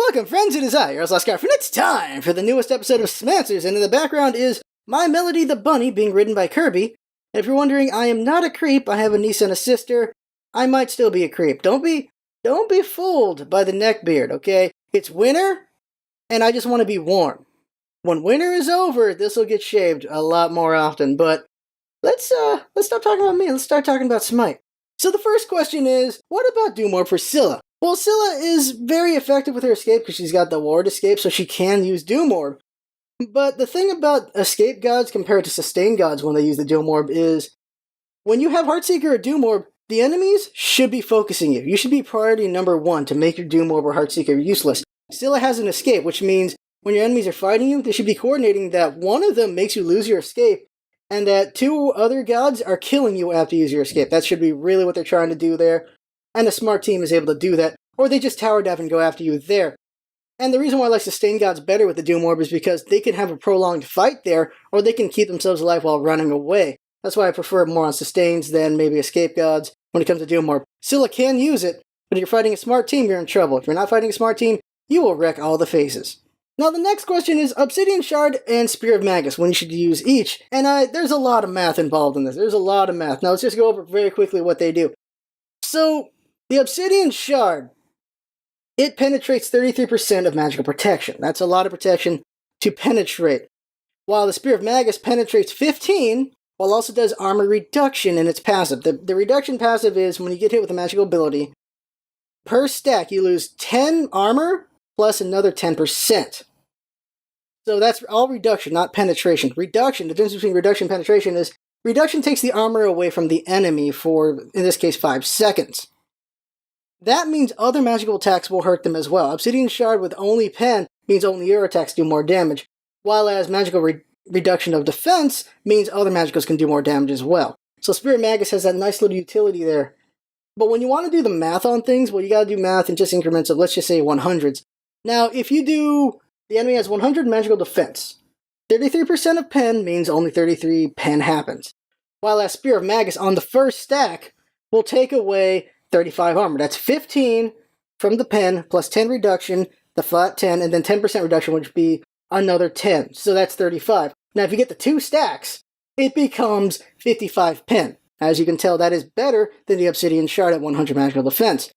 Welcome, friends, it is I, your LostScarf, and it's time for the newest episode of Smanswers, and in the background is My Melody the Bunny being written by Kirby. And if you're wondering, I am not a creep, I have a niece and a sister. I might still be a creep. Don't be fooled by the neckbeard, okay? It's winter, and I just want to be warm. When winter is over, this will get shaved a lot more often, but let's stop talking about me, let's start talking about Smite. So the first question is, what about Doom Orb for Scylla? Well, Scylla is very effective with her escape because she's got the ward escape, so she can use Doom Orb. But the thing about escape gods compared to sustain gods when they use the Doom Orb is, when you have Heartseeker or Doom Orb, the enemies should be focusing you. You should be priority number one to make your Doom Orb or Heartseeker useless. Scylla has an escape, which means when your enemies are fighting you, they should be coordinating that one of them makes you lose your escape, and that two other gods are killing you after you use your escape. That should be really what they're trying to do there. And a smart team is able to do that, or they just tower dive and go after you there. And the reason why I like Sustain Gods better with the Doom Orb is because they can have a prolonged fight there, or they can keep themselves alive while running away. That's why I prefer more on Sustains than maybe Escape Gods when it comes to Doom Orb. Scylla can use it, but if you're fighting a smart team, you're in trouble. If you're not fighting a smart team, you will wreck all the faces. Now the next question is Obsidian Shard and Spear of Magus, when you should use each. And there's a lot of math involved in this. There's a lot of math. Now let's just go over very quickly what they do. So, the Obsidian Shard, it penetrates 33% of magical protection. That's a lot of protection to penetrate. While the Spear of Magus penetrates 15%, while also does armor reduction in its passive. The reduction passive is when you get hit with a magical ability, per stack you lose 10 armor plus another 10%. So that's all reduction, not penetration. Reduction, the difference between reduction and penetration is, reduction takes the armor away from the enemy for, in this case, 5 seconds. That means other magical attacks will hurt them as well. Obsidian Shard with only pen means only your attacks do more damage, while as magical reduction of defense means other magicals can do more damage as well. So Spirit Magus has that nice little utility there. But when you want to do the math on things, well, you gotta do math in just increments of, let's just say, 100s. Now, if you do, the enemy has 100 magical defense, 33% of pen means only 33 pen happens. While as Spear of Magus on the first stack will take away 35 armor. That's 15 from the pen, plus 10 reduction, the flat 10, and then 10% reduction, which would be another 10. So that's 35. Now, if you get the 2 stacks, it becomes 55 pen. As you can tell, that is better than the Obsidian Shard at 100 magical defense.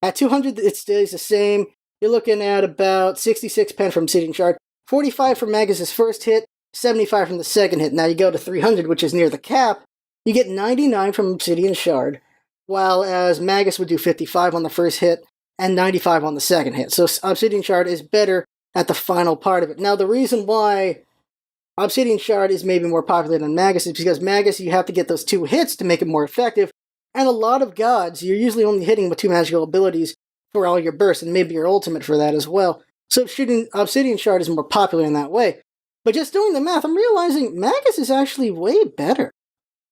At 200, it stays the same. You're looking at about 66 pen from Obsidian Shard, 45 from Magus' first hit, 75 from the second hit. Now you go to 300, which is near the cap, you get 99 from Obsidian Shard, while as Magus would do 55 on the first hit and 95 on the second hit. So Obsidian Shard is better at the final part of it. Now the reason why Obsidian Shard is maybe more popular than Magus is because Magus, you have to get those 2 hits to make it more effective, and a lot of gods, you're usually only hitting with 2 magical abilities for all your bursts, and maybe your ultimate for that as well. So shooting Obsidian Shard is more popular in that way. But just doing the math, I'm realizing Magus is actually way better.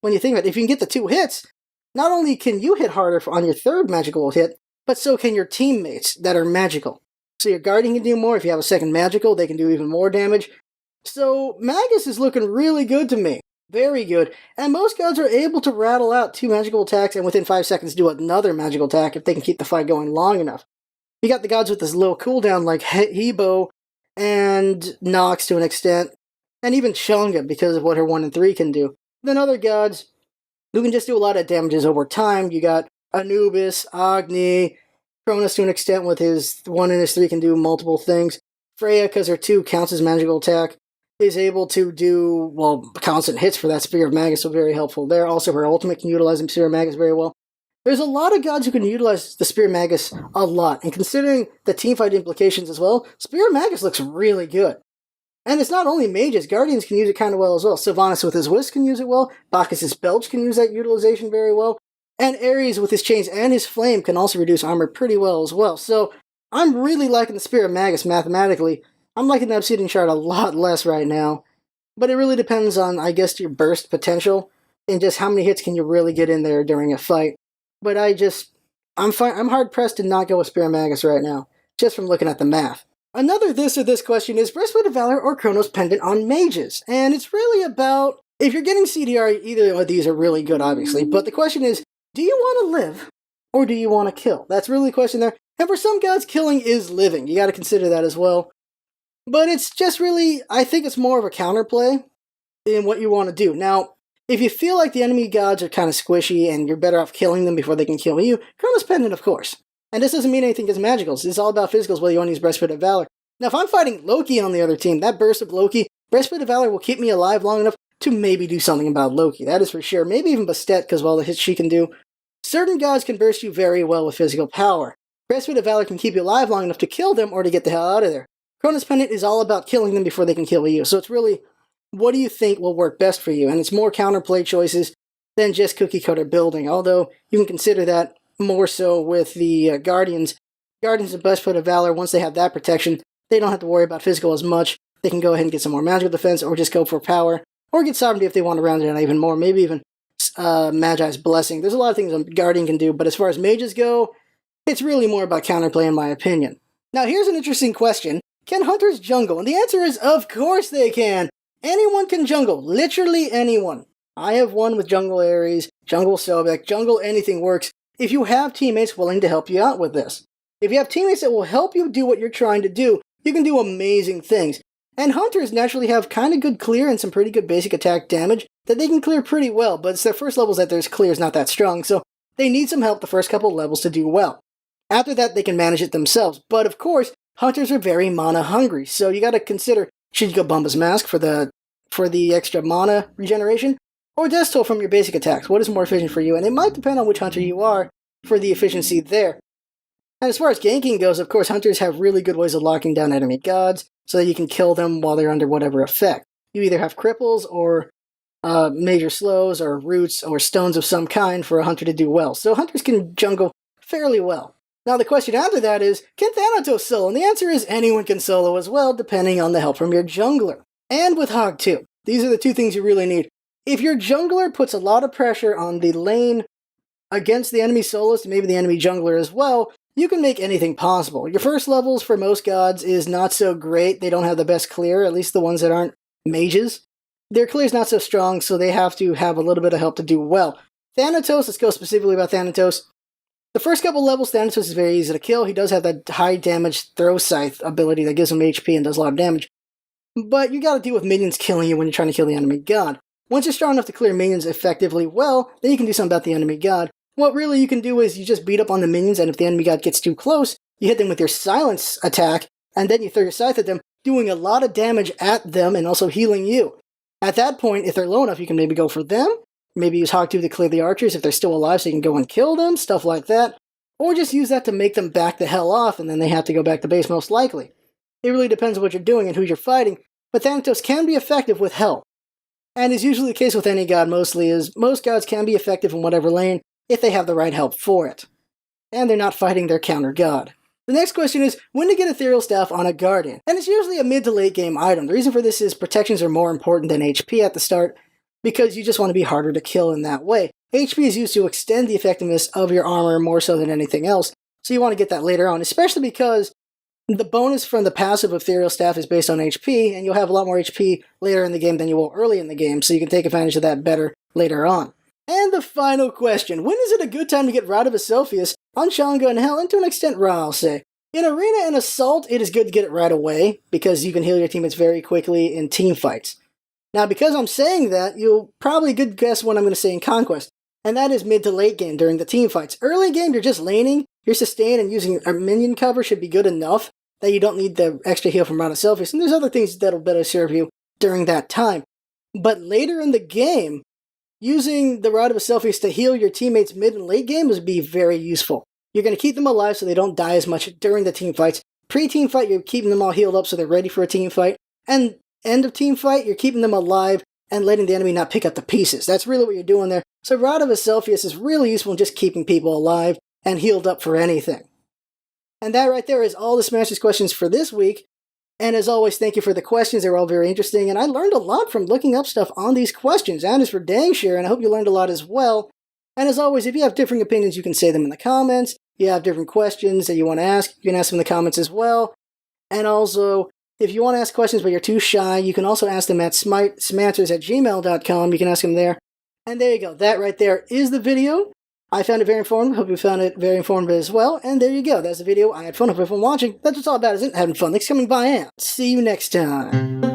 When you think about it, if you can get the 2 hits, not only can you hit harder on your third magical hit, but so can your teammates that are magical. So your Guardian can do more. If you have a second magical, they can do even more damage. So Magus is looking really good to me. Very good. And most gods are able to rattle out 2 magical attacks and within 5 seconds do another magical attack if they can keep the fight going long enough. You got the gods with this low cooldown like Hebo and Nox to an extent, and even Chang'e because of what her 1 and 3 can do. Then other gods who can just do a lot of damages over time. You got Anubis, Agni, Chronos to an extent with his 1 and his 3 can do multiple things. Freya, because her 2 counts as magical attack, is able to do, well, constant hits for that Spear of Magus, so very helpful there. Also, her ultimate can utilize the Spear of Magus very well. There's a lot of gods who can utilize the Spear of Magus a lot, and considering the teamfight implications as well, Spear of Magus looks really good. And it's not only mages, Guardians can use it kind of well as well. Sylvanas with his Whisk can use it well, Bacchus' Belch can use that utilization very well, and Ares with his Chains and his Flame can also reduce armor pretty well as well. So, I'm really liking the Spear of Magus mathematically. I'm liking the Obsidian Shard a lot less right now, but it really depends on, I guess, your burst potential and just how many hits can you really get in there during a fight. But I'm hard-pressed to not go with Spear of Magus right now, just from looking at the math. Another this or this question is Breastplate of Valor or Chronos Pendant on mages, and it's really about, if you're getting CDR, either of these are really good, obviously, but the question is, do you want to live or do you want to kill? That's really the question there. And for some gods, killing is living. You gotta consider that as well. But it's just really, I think it's more of a counterplay in what you want to do. Now, if you feel like the enemy gods are kind of squishy and you're better off killing them before they can kill you, Chronos Pendant, of course. And this doesn't mean anything against magicals. It's all about physicals, whether you want to use Breastplate of Valor. Now, if I'm fighting Loki on the other team, that burst of Loki, Breastplate of Valor will keep me alive long enough to maybe do something about Loki. That is for sure. Maybe even Bastet, because of all the hits she can do. Certain gods can burst you very well with physical power. Breastplate of Valor can keep you alive long enough to kill them or to get the hell out of there. Chronos Pendant is all about killing them before they can kill you. So it's really, what do you think will work best for you? And it's more counterplay choices than just cookie-cutter building. Although, you can consider that more so with the Guardians. Guardians of Breastplate of Valor, once they have that protection, they don't have to worry about physical as much. They can go ahead and get some more magical defense, or just go for power, or get sovereignty if they want to round it out even more. Maybe even Magi's Blessing. There's a lot of things a Guardian can do, but as far as mages go, it's really more about counterplay in my opinion. Now here's an interesting question. Can hunters jungle? And the answer is, of course they can! Anyone can jungle. Literally anyone. I have one with Jungle Ares, Jungle Sobek, Jungle anything works, if you have teammates willing to help you out with this. If you have teammates that will help you do what you're trying to do, you can do amazing things. And hunters naturally have kind of good clear and some pretty good basic attack damage that they can clear pretty well, but it's their first levels that their clear is not that strong, so they need some help the first couple levels to do well. After that, they can manage it themselves, but of course, hunters are very mana hungry, so you gotta consider, should you go Bumba's Mask for the extra mana regeneration, or Death Toll from your basic attacks? What is more efficient for you? And it might depend on which hunter you are for the efficiency there. And as far as ganking goes, of course, hunters have really good ways of locking down enemy gods, so that you can kill them while they're under whatever effect. You either have cripples, or major slows, or roots, or stones of some kind for a hunter to do well. So hunters can jungle fairly well. Now the question after that is, can Thanatos solo? And the answer is, anyone can solo as well, depending on the help from your jungler. And with Hog too. These are the two things you really need. If your jungler puts a lot of pressure on the lane against the enemy soloist, and maybe the enemy jungler as well, you can make anything possible. Your first levels for most gods is not so great. They don't have the best clear, at least the ones that aren't mages. Their clear is not so strong, so they have to have a little bit of help to do well. Thanatos, let's go specifically about Thanatos. The first couple levels, Thanatos is very easy to kill. He does have that high damage throw scythe ability that gives him HP and does a lot of damage. But you gotta deal with minions killing you when you're trying to kill the enemy god. Once you're strong enough to clear minions effectively well, then you can do something about the enemy god. What really you can do is you just beat up on the minions, and if the enemy god gets too close, you hit them with your silence attack, and then you throw your scythe at them, doing a lot of damage at them and also healing you. At that point, if they're low enough, you can maybe go for them, maybe use Hog 2 to clear the archers if they're still alive so you can go and kill them, stuff like that. Or just use that to make them back the hell off, and then they have to go back to base most likely. It really depends on what you're doing and who you're fighting, but Thanatos can be effective with help. And is usually the case with any god mostly, is most gods can be effective in whatever lane if they have the right help for it. And they're not fighting their counter god. The next question is, when to get Ethereal Staff on a Guardian? And it's usually a mid to late game item. The reason for this is protections are more important than HP at the start, because you just want to be harder to kill in that way. HP is used to extend the effectiveness of your armor more so than anything else, so you want to get that later on, especially because the bonus from the passive of Ethereal Staff is based on HP, and you'll have a lot more HP later in the game than you will early in the game, so you can take advantage of that better later on. And the final question, when is it a good time to get Rod of Asclepius on Chang'e and Hel, and to an extent Ra, I'll say. In Arena and Assault, it is good to get it right away, because you can heal your teammates very quickly in team fights. Now, because I'm saying that, you'll probably good guess what I'm going to say in Conquest, and that is mid to late game during the team fights. Early game, you're just laning, your sustain and using a minion cover should be good enough that you don't need the extra heal from Rod of Asclepius, and there's other things that'll better serve you during that time. But later in the game, using the Rod of Asclepius to heal your teammates mid and late game would be very useful. You're going to keep them alive so they don't die as much during the team fights. Pre-team fight, you're keeping them all healed up so they're ready for a team fight. And end of team fight, you're keeping them alive and letting the enemy not pick up the pieces. That's really what you're doing there. So Rod of Asclepius is really useful in just keeping people alive and healed up for anything. And that right there is all the Smashers questions for this week. And as always, thank you for the questions. They're all very interesting, and I learned a lot from looking up stuff on these questions. And is for dang sure, and I hope you learned a lot as well. And as always, if you have differing opinions, you can say them in the comments. If you have different questions that you want to ask, you can ask them in the comments as well. And also, if you want to ask questions but you're too shy, you can also ask them at smitesmanswers@gmail.com. You can ask them there. And there you go. That right there is the video. I found it very informative. Hope you found it very informative as well. And there you go. That's the video. I had fun. Hope everyone watching. That's what's all about, isn't it? Having fun. Thanks for coming by, and see you next time.